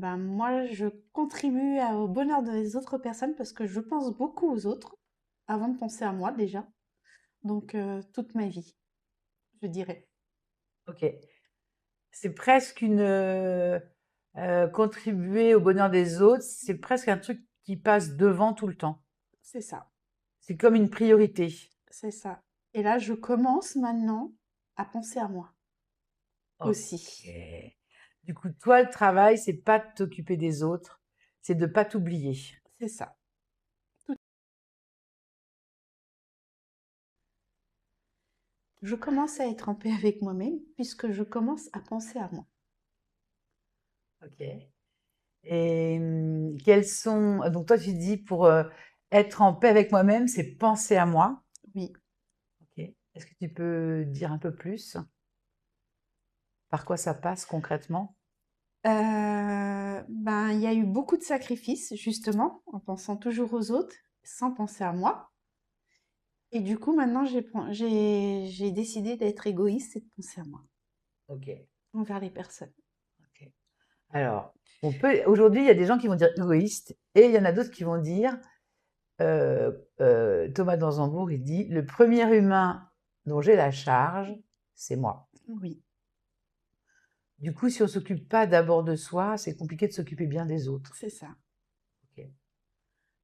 ben, moi, je contribue au bonheur des autres personnes parce que je pense beaucoup aux autres avant de penser à moi déjà. Donc, toute ma vie, je dirais. Ok. C'est presque contribuer au bonheur des autres, c'est presque un truc qui passe devant tout le temps. C'est ça, C'est comme une priorité. c'est ça. Et là, je commence maintenant à penser à moi Ok. aussi. Du coup, toi, le travail, c'est pas de t'occuper des autres, c'est de pas t'oublier. C'est ça. Tout- Je commence à être en paix avec moi-même puisque je commence à penser à moi. Ok. Et quels sont... Donc toi, tu dis pour être en paix avec moi-même, c'est penser à moi. Oui. Ok. Est-ce que tu peux dire un peu plus? Par quoi ça passe concrètement? Ben, il y a eu beaucoup de sacrifices, justement, en pensant toujours aux autres, sans penser à moi. Et du coup, maintenant, j'ai décidé d'être égoïste et de penser à moi, Ok. envers les personnes. Ok. Alors, on peut... Aujourd'hui, il y a des gens qui vont dire égoïste et il y en a d'autres qui vont dire, Thomas Danzambourg, il dit, le premier humain dont j'ai la charge, c'est moi. Oui, Du coup, si on s'occupe pas d'abord de soi, c'est compliqué de s'occuper bien des autres. c'est ça, Ok.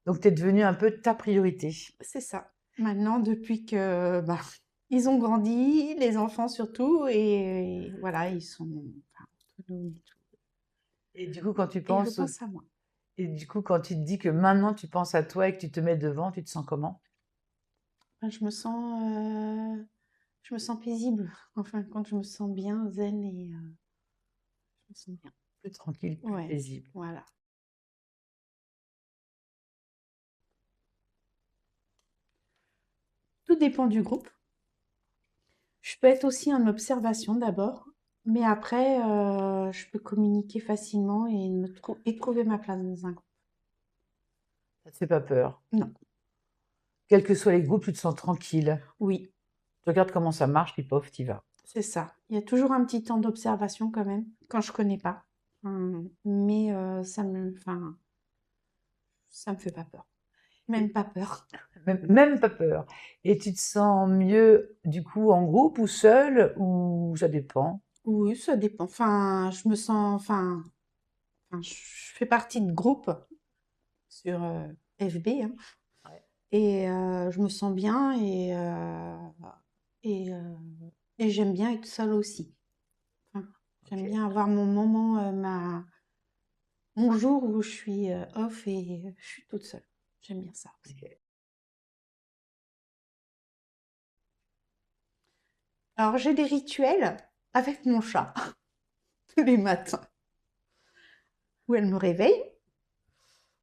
Donc, tu es devenu un peu ta priorité. c'est ça. Maintenant, depuis que, bah, ils ont grandi, les enfants surtout, et voilà, ils sont enfin, autonomes et tout. Et du coup, quand tu Et je penses, pense à moi. et du coup, quand tu te dis que maintenant tu penses à toi et que tu te mets devant, tu te sens comment? Enfin, je me sens paisible. Enfin, quand je me sens bien, zen et je me sens bien. Plus tranquille, plus Ouais, paisible. voilà. Tout dépend du groupe. Je peux être aussi en observation d'abord, mais après, je peux communiquer facilement et trouver ma place dans un groupe. Ça te fait pas peur. Non, Quels que soient les groupes, tu te sens tranquille. oui, Tu regardes comment ça marche, puis pof, t'y vas. c'est ça. Il y a toujours un petit temps d'observation quand même, quand je connais pas. Mais ça me fait pas peur. Même Et pas peur. même pas peur. Et tu te sens mieux, du coup, en groupe ou seul, ou ça dépend? Oui, ça dépend. Je fais partie de groupes sur FB, hein, Ouais. et je me sens bien et, euh, et j'aime bien être seule aussi. Enfin, Ok. j'aime bien avoir mon moment, mon jour où je suis off et je suis toute seule. J'aime bien ça aussi. Ok. Alors, j'ai des rituels avec mon chat tous les matins où elle me réveille.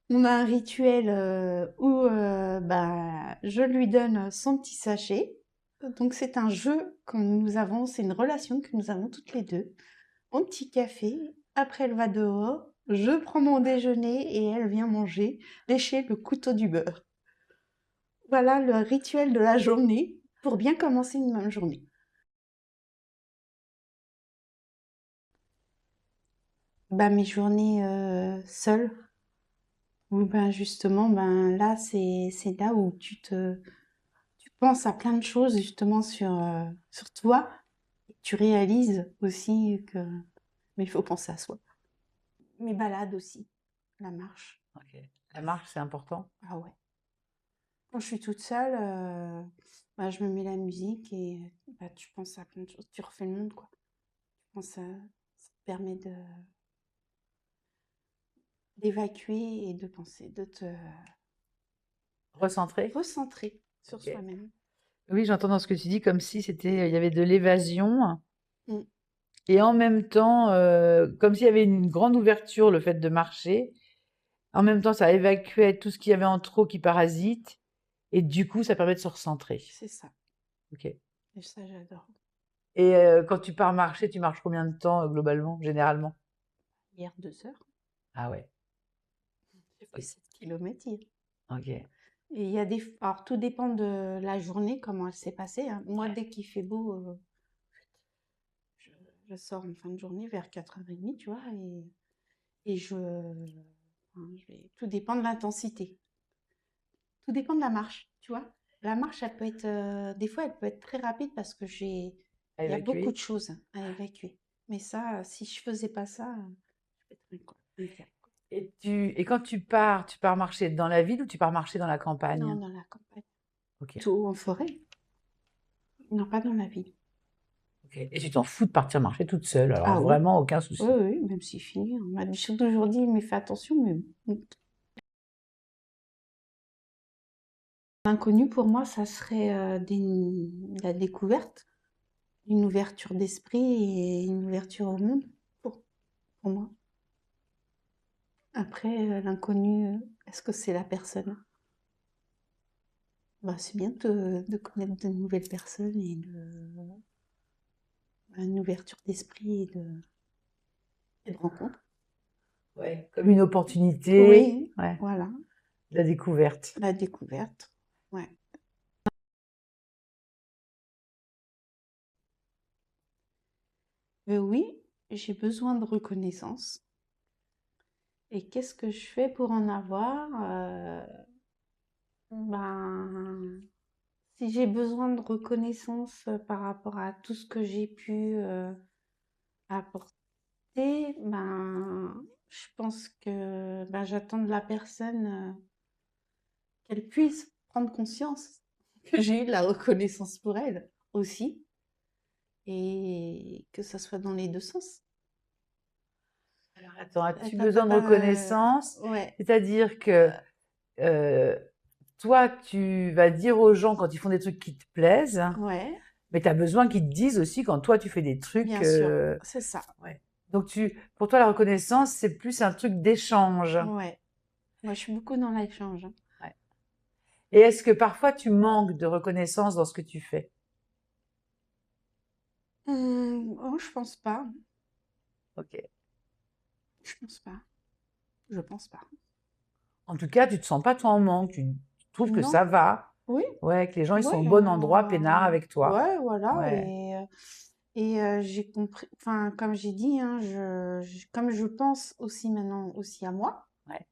On a un rituel où bah, je lui donne son petit sachet. Donc, c'est un jeu que nous avons, c'est une relation que nous avons toutes les deux. Mon petit café, après elle va dehors, je prends mon déjeuner et elle vient manger, lécher le couteau du beurre. Voilà le rituel de la journée pour bien commencer une même journée. Bah, mes journées seules, où ben justement, ben là, c'est là où tu penses à plein de choses justement sur toi. Et tu réalises aussi que, mais il faut penser à soi. Mes balades aussi, la marche. Ok. La marche, c'est important. Ah ouais. Quand je suis toute seule, bah, je me mets la musique et bah, tu penses à plein de choses. Tu refais le monde, quoi. Tu penses à... Ça te permet d'évacuer et de penser, de te Recentré. recentrer sur Ok. soi-même. Oui, j'entends dans ce que tu dis comme si c'était, il y avait de l'évasion Mm. et en même temps, comme s'il y avait une grande ouverture, le fait de marcher. En même temps, ça évacuait tout ce qu'il y avait en trop qui parasite et du coup, ça permet de se recentrer. C'est ça. Ok. Et ça, j'adore. Et quand tu pars marcher, tu marches combien de temps globalement, généralement? Hier, 2 heures. Ah ouais. J'ai fait Oui. 7 kilomètres hier. Ok. Et il y a des... Alors, tout dépend de la journée, comment elle s'est passée, hein. Moi, dès qu'il fait beau, je, je sors en fin de journée vers 4h30, tu vois, et tout dépend de l'intensité. Tout dépend de la marche, tu vois. La marche, elle peut être, des fois, elle peut être très rapide parce que À il y a beaucoup de évacuer. choses à évacuer. Mais ça, si je faisais pas ça, je pèterais un câble, quoi. Et quand tu pars marcher dans la ville ou tu pars marcher dans la Non, campagne? dans la campagne. Ok. Tout en forêt. Non, pas dans la ville. Ok. Et tu t'en fous de partir marcher toute seule, alors Ah oui, vraiment aucun oui, souci. oui, même s'il finit. On m'a toujours dit, mais fais attention, mais l'inconnu pour moi, ça serait la découverte, une ouverture d'esprit et une ouverture au monde pour moi. Après, l'inconnu, est-ce que c'est la personne? Bah, c'est bien de connaître de nouvelles personnes et une ouverture d'esprit et de rencontre. Ouais. Comme une opportunité, Oui, ouais, voilà, de la découverte. la découverte. Ouais. Oui, j'ai besoin de reconnaissance. Et qu'est-ce que je fais pour en avoir? Ben, si j'ai besoin de reconnaissance par rapport à tout ce que j'ai pu apporter, ben, je pense que ben, j'attends de la personne qu'elle puisse prendre conscience que j'ai eu de la reconnaissance pour elle aussi, et que ça soit dans les deux sens. Alors attends, as-tu T'as pas- besoin de reconnaissance? Ouais, C'est-à-dire que euh, toi, tu vas dire aux gens quand ils font des trucs qui te plaisent, ouais, mais tu as besoin qu'ils te disent aussi quand toi, tu fais des trucs. bien sûr, c'est ça. Ouais. Donc, pour toi, la reconnaissance, c'est plus un truc d'échange. Ouais, moi je suis beaucoup dans l'échange, hein. Ouais. Et est-ce que parfois tu manques de reconnaissance dans ce que tu fais? Oh, je pense pas. Ok. Je pense pas. Je pense pas. En tout cas, tu te sens pas toi en manque. Tu trouves que Non, ça va. oui, Ouais, que les gens, ils sont ouais, au bon endroit, peinards avec toi. ouais, voilà. Ouais. Et j'ai compris, enfin, comme j'ai dit, hein, comme je pense aussi maintenant aussi à moi. Ouais.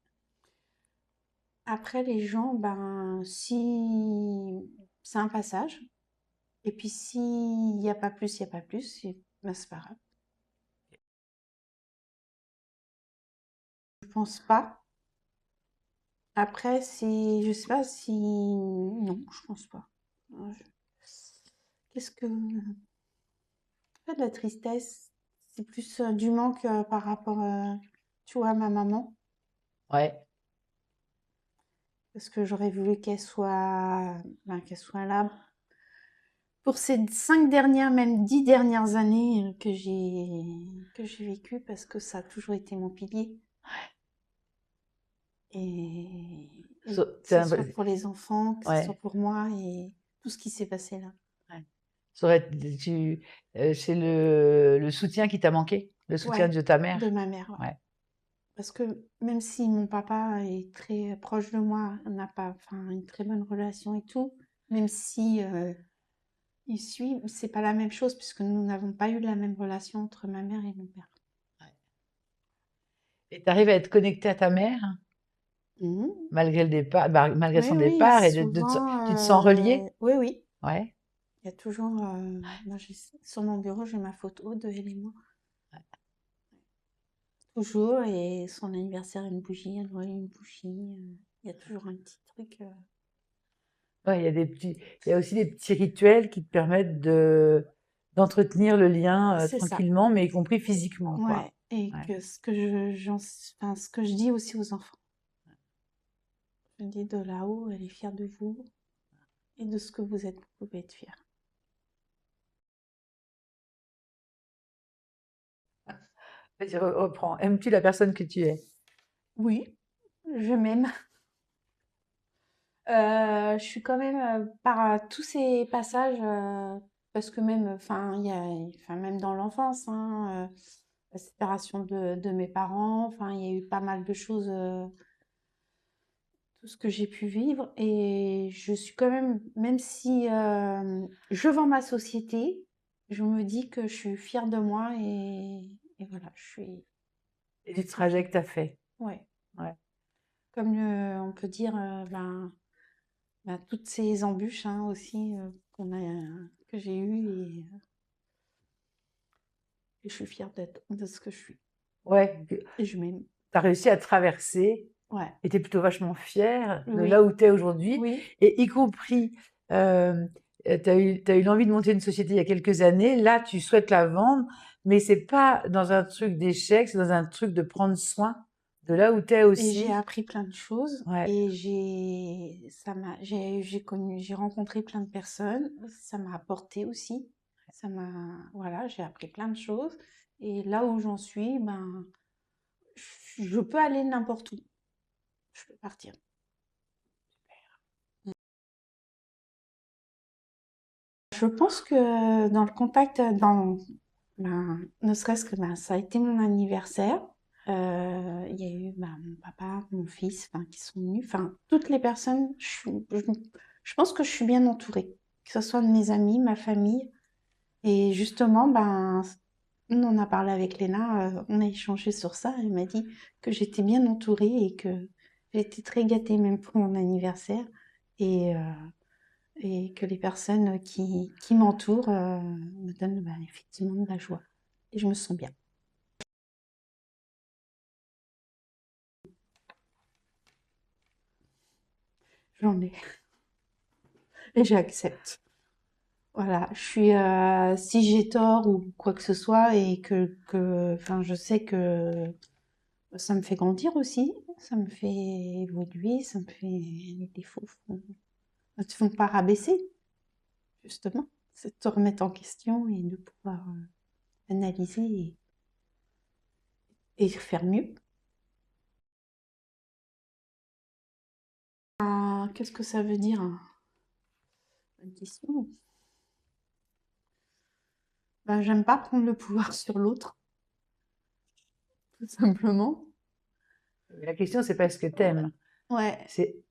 Après, les gens, ben, si c'est un passage, et puis s'il n'y a pas plus, il n'y a pas plus, ben, c'est pas grave. Je pense pas. Après, je sais pas si, non, je pense pas. Qu'est-ce que, pas de la tristesse, c'est plus du manque par rapport, tu vois, à ma maman, Ouais. parce que j'aurais voulu ben, qu'elle soit là pour ces 5 dernières, même 10 dernières années que j'ai vécues, parce que ça a toujours été mon pilier. Et So- que c'est ce un- soit pour les enfants, que ce soit ouais. pour moi et tout ce qui s'est passé là. Ouais. Ça aurait- c'est le soutien qui t'a manqué, le soutien Ouais, de ta de mère. ma mère, ouais. Ouais. Parce que même si mon papa est très proche de moi, on n'a pas, enfin, une très bonne relation et tout, même si il suit, c'est pas la même chose puisque nous n'avons pas eu la même relation entre ma mère et mon père. Ouais. Et tu arrives à être connecté à ta mère Mhm. malgré le départ, malgré Oui, son oui, départ, et tu te sens souvent, relié? oui, oui. Ouais. Il y a toujours, moi, sur mon bureau, j'ai ma photo de elle et moi. Toujours, et son anniversaire, une bougie, un Noël, une bougie. Il y a toujours un petit truc. Ouais, il y a aussi des petits rituels qui te permettent d'entretenir le lien C'est ça. tranquillement, mais y compris physiquement, quoi. Ouais. Et Ouais. que enfin, ce que je dis aussi aux enfants. Je dis de là-haut, elle est fière de vous et de ce que vous êtes, vous pouvez être fiers. Vas-y, reprends. Aimes-tu la personne que tu es? Oui, je m'aime. Je suis quand même par tous ces passages, parce que même, enfin, enfin, même dans l'enfance, hein, la séparation de mes parents, enfin, il y a eu pas mal de choses, tout ce que j'ai pu vivre, et je suis quand même si je vends ma société, je me dis que je suis fière de moi, et voilà, Et du trajet que tu as fait. Ouais. Ouais. Comme on peut dire, toutes ces embûches hein, aussi que j'ai eues et je suis fière de ce que je suis. Ouais, Et je m'aime. tu as réussi à traverser Ouais. et tu es plutôt vachement fière de Oui. là où tu es aujourd'hui. Oui. Et y compris, tu as eu l'envie de monter une société il y a quelques années. Là, tu souhaites la vendre, mais c'est pas dans un truc d'échec, c'est dans un truc de prendre soin de là où tu es Et aussi. j'ai appris plein de choses Ouais. et j'ai rencontré plein de personnes. Ça m'a apporté aussi. Voilà, j'ai appris plein de choses. Et là où j'en suis, je peux aller n'importe où. Je peux partir. Je pense que dans le contact, ne serait-ce que ça a été mon anniversaire. Il y a eu mon papa, mon fils, qui sont venus. Enfin, toutes les personnes. Je pense que je suis bien entourée, que ce soit de mes amis, ma famille. Et justement, on en a parlé avec Léna, on a échangé sur ça. Elle m'a dit que j'étais bien entourée et que j'étais très gâtée même pour mon anniversaire. Et, et que les personnes qui m'entourent me donnent effectivement de la joie. Et je me sens bien. J'en ai. Et j'accepte. Voilà, si j'ai tort ou quoi que ce soit et enfin, je sais que ça me fait grandir aussi, ça me fait évoluer, les défauts ne te font pas rabaisser, justement. C'est de te remettre en question et de pouvoir analyser et faire mieux. Qu'est-ce que ça veut dire hein? Bonne question. J'aime pas prendre le pouvoir sur l'autre, tout simplement. La question, c'est pas ce que t'aimes. Ouais. C'est,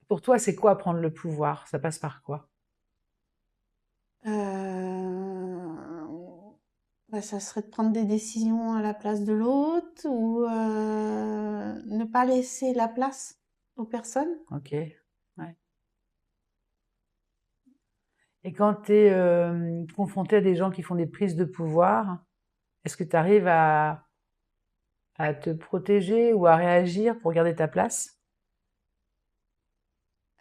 pour toi, c'est quoi prendre le pouvoir? Ça passe par quoi? Ça serait de prendre des décisions à la place de l'autre ou ne pas laisser la place aux personnes. Ok. Ouais. Et quand tu es confronté à des gens qui font des prises de pouvoir, est-ce que tu arrives à te protéger ou à réagir pour garder ta place?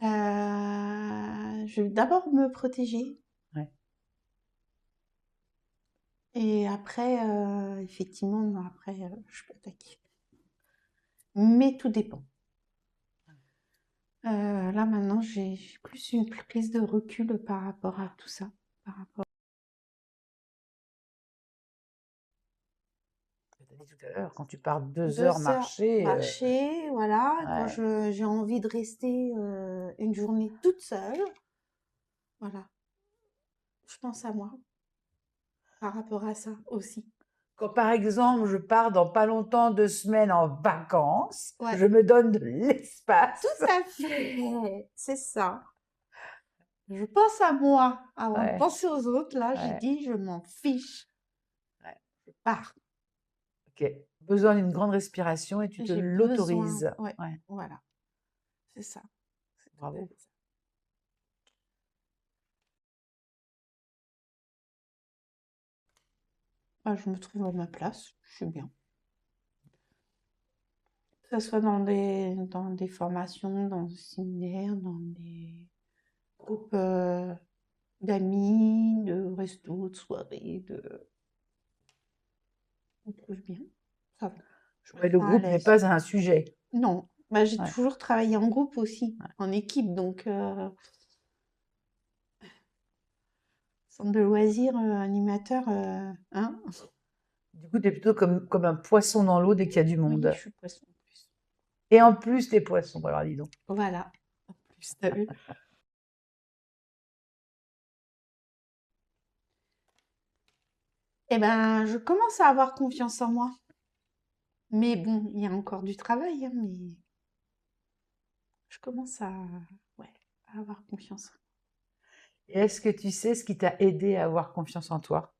Je vais d'abord me protéger Ouais. et après, effectivement, je peux attaquer. Mais tout dépend. Là maintenant, j'ai plus une prise de recul par rapport à tout ça. Par rapport Tu as dit tout à l'heure, quand tu pars 2 heures 2 heures marcher, marcher, voilà. Quand ouais. j'ai envie de rester une journée toute seule, voilà. Je pense à moi par rapport à ça aussi. Quand par exemple, je pars dans pas longtemps 2 semaines en vacances, Ouais, je me donne de tout l'espace. à fait. C'est ça. Je pense à moi avant de Ouais, penser aux autres. Là, j'ai ouais, dit, je m'en fiche. ouais. Je pars. Ok. Besoin d'une grande respiration et tu te J'ai besoin. l'autorises. Ouais, Ouais, voilà. C'est ça. C'est tout à bravo. fait ça. Je me trouve à ma place. Je suis bien. Que ce soit dans des formations, dans des séminaires, dans des groupes d'amis, de restos, de soirées, on trouve bien. Ça va. Je me Ouais, le sens à groupe n'est l'aise. pas un sujet. Non, j'ai Ouais. toujours travaillé en groupe aussi, en équipe, donc centre de loisirs, animateur, hein? Du coup, tu es plutôt comme un poisson dans l'eau dès qu'il y a du Oui, je monde. suis poisson en plus. Et en plus, t'es poisson. Alors, dis donc. Voilà, en plus, t'as vu? Je commence à avoir confiance en moi. Mais bon, il y a encore du travail, hein, mais je commence ouais, à avoir confiance. Et est-ce que tu sais ce qui t'a aidé à avoir confiance en toi?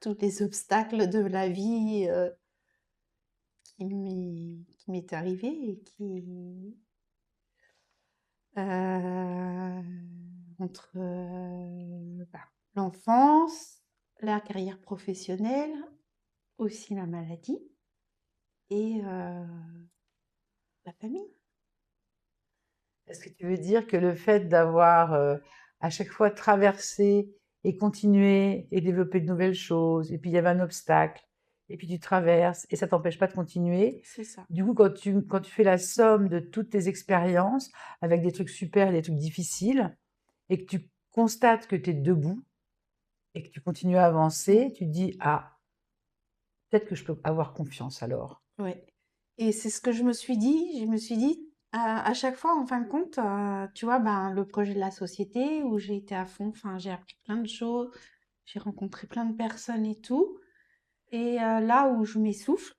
Tous les obstacles de la vie, qui m'est arrivé et qui, euh, entre l'enfance, la carrière professionnelle, aussi la maladie et la famille. Est-ce que tu veux dire que le fait d'avoir à chaque fois traversé et continué et développé de nouvelles choses, et puis il y avait un obstacle, et puis tu traverses, et ça t'empêche pas de continuer. C'est ça. Du coup, quand tu fais la somme de toutes tes expériences, avec des trucs super et des trucs difficiles, et que tu constates que tu es debout, et que tu continues à avancer, tu te dis, ah, peut-être que je peux avoir confiance alors. Ouais. Et c'est ce que je me suis dit. Je me suis dit, à chaque fois, en fin de compte, tu vois, ben, le projet de la société où j'ai été à fond, enfin, j'ai appris plein de choses, j'ai rencontré plein de personnes et tout. Et là où je m'essouffle,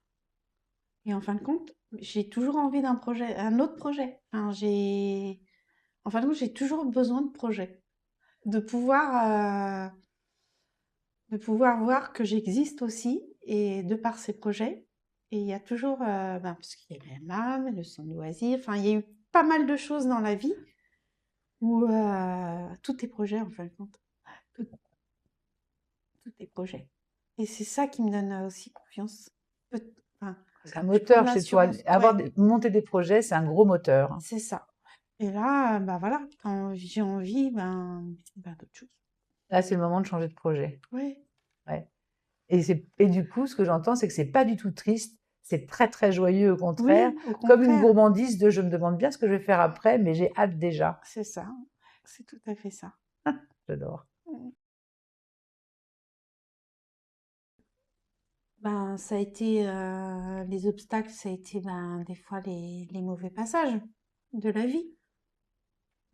et en fin de compte, j'ai toujours envie d'un projet, un autre projet. En fin de compte, j'ai toujours besoin de projets, de de pouvoir voir que j'existe aussi, et de par ces projets. Et il y a toujours, ben, parce qu'il y a la MAM, le centre de loisirs, enfin, il y a eu pas mal de choses dans la vie où tout est projet, en fin de compte. Tout, tout est projet. Et c'est ça qui me donne aussi confiance. Enfin, C'est un je prends moteur de chez toi. l'assurance. Ouais, Monter des projets, c'est un gros moteur. c'est ça. Et là, bah voilà, quand j'ai envie, ben d'autres choses. Là, c'est le moment de changer de projet. Ouais, Ouais. Et du coup, ce que j'entends, c'est que c'est pas du tout triste, c'est très très joyeux au contraire, oui, au comme une contraire, gourmandise de je me demande bien ce que je vais faire après, mais j'ai hâte déjà. c'est ça. C'est tout à fait ça. J'adore. Mm. Ben, ça a été les obstacles, ça a été ben, des fois les mauvais passages de la vie.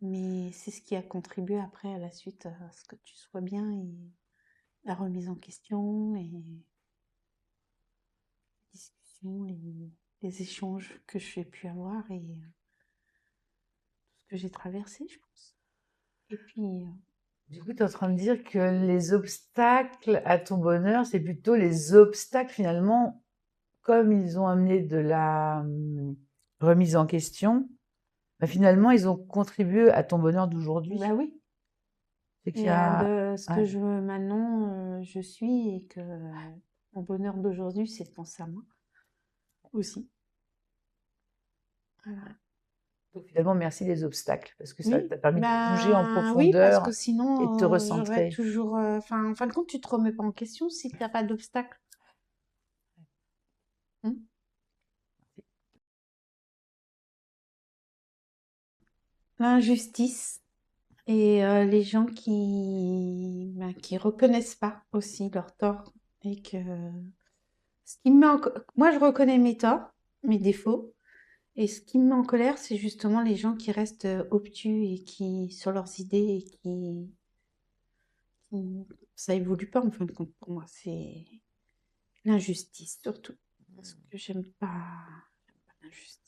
Mais c'est ce qui a contribué après à la suite à ce que tu sois bien et la remise en question et les discussions, les échanges que j'ai pu avoir et tout ce que j'ai traversé, je pense. Et puis, Du coup, tu es en train de dire que les obstacles à ton bonheur, c'est plutôt les obstacles finalement, comme ils ont amené de la remise en question, bah, finalement, ils ont contribué à ton bonheur d'aujourd'hui. bah oui, C'est qu'il y et a... de ce Ouais. que maintenant je suis et que mon bonheur d'aujourd'hui, c'est de penser à moi aussi. Voilà. Donc finalement, merci les obstacles, parce que ça Oui, t'a permis de bouger en ben oui, parce que profondeur et de te sinon j'aurais recentrer. toujours. Enfin, en fin de compte, tu te remets pas en question si t'as pas d'obstacle. Hmm. L'injustice et les gens qui reconnaissent pas aussi leurs torts et que ce qui me met moi je reconnais mes torts, mes défauts, et ce qui me met en colère, c'est justement les gens qui restent obtus et qui sur leurs idées et ça évolue pas en fin de compte pour moi. C'est l'injustice surtout parce que j'aime pas l'injustice.